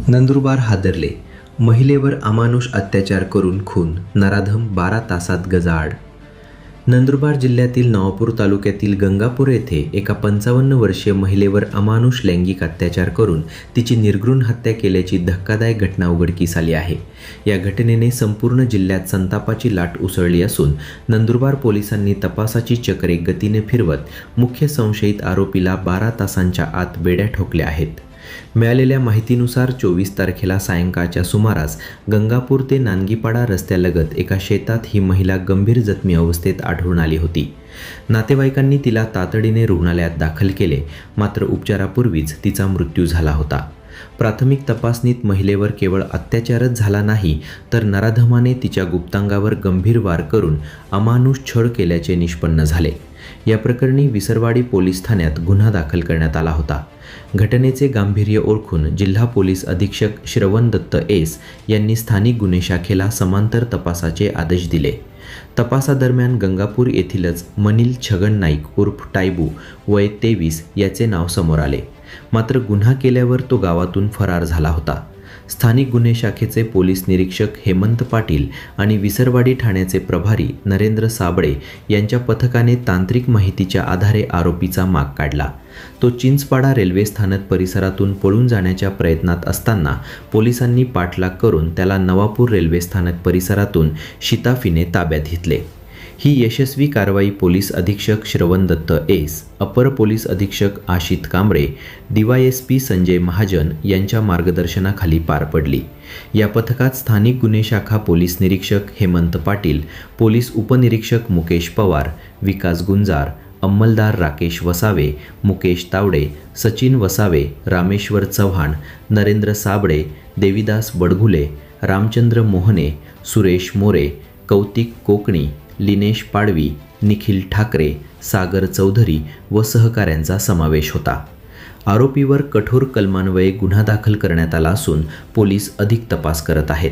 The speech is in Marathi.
नंदुरबार हादरले. महिलेवर अमानुष अत्याचार करून खून, नराधम 12 तासात गजाआड. नंदुरबार जिल्ह्यातील नवापूर तालुक्यातील गंगापूर येथे एका 55 वर्षीय महिलेवर अमानुष लैंगिक अत्याचार करून तिची निर्घृण हत्या केल्याची धक्कादायक घटना उघडकीस आली आहे. या घटनेने संपूर्ण जिल्ह्यात संतापाची लाट उसळली असून नंदुरबार पोलिसांनी तपासाची चक्रे गतीने फिरवत मुख्य संशयित आरोपीला 12 तासांच्या आत बेड्या ठोकल्या आहेत. मिळालेल्या माहितीनुसार 24 तारखेला सायंकाळच्या सुमारास गंगापूर ते नानगीपाडा रस्त्यालगत एका शेतात ही महिला गंभीर जखमी अवस्थेत आढळून आली होती. नातेवाईकांनी तिला तातडीने रुग्णालयात दाखल केले, मात्र उपचारापूर्वीच तिचा मृत्यू झाला होता. प्राथमिक तपासणीत महिलेवर केवळ अत्याचारच झाला नाही, तर नराधमाने तिच्या गुप्तांगावर गंभीर वार करून अमानुष छळ केल्याचे निष्पन्न झाले. या प्रकरणी विसरवाडी पोलीस ठाण्यात गुन्हा दाखल करण्यात आला होता. घटनेचे गांभीर्य ओळखून जिल्हा पोलीस अधीक्षक श्रवण दत्त एस यांनी स्थानिक गुन्हे शाखेला समांतर तपासाचे आदेश दिले. तपासादरम्यान गंगापूर येथीलच मनील छगन नाईक उर्फ टायबू वय 23 याचे नाव समोर आले. मात्र गुन्हा केल्यावर तो गावातून फरार झाला होता. स्थानिक गुन्हे शाखेचे पोलीस निरीक्षक हेमंत पाटील आणि विसरवाडी ठाण्याचे प्रभारी नरेंद्र साबळे यांच्या पथकाने तांत्रिक माहितीच्या आधारे आरोपीचा माग काढला. तो चिंचपाडा रेल्वे स्थानक परिसरातून पळून जाण्याच्या प्रयत्नात असताना पोलिसांनी पाठलाग करून त्याला नवापूर रेल्वे स्थानक परिसरातून शिताफीने ताब्यात घेतले. ही यशस्वी कारवाई पोलीस अधीक्षक श्रवण दत्त एस, अपर पोलीस अधीक्षक आशित कांबळे, DYSP संजय महाजन यांच्या मार्गदर्शनाखाली पार पडली. या पथकात स्थानिक गुन्हे शाखा पोलीस निरीक्षक हेमंत पाटील, पोलीस उपनिरीक्षक मुकेश पवार, विकास गुंजार, अंमलदार राकेश वसावे, मुकेश तावडे, सचिन वसावे, रामेश्वर चव्हाण, नरेंद्र साबळे, देविदास बडगुले, रामचंद्र मोहने, सुरेश मोरे, कौतिक कोकणी, लिनेश पाडवी, निखिल ठाकरे, सागर चौधरी व सहकाऱ्यांचा समावेश होता. आरोपीवर कठोर कलमान्वये गुन्हा दाखल करण्यात आला असून पोलीस अधिक तपास करत आहेत.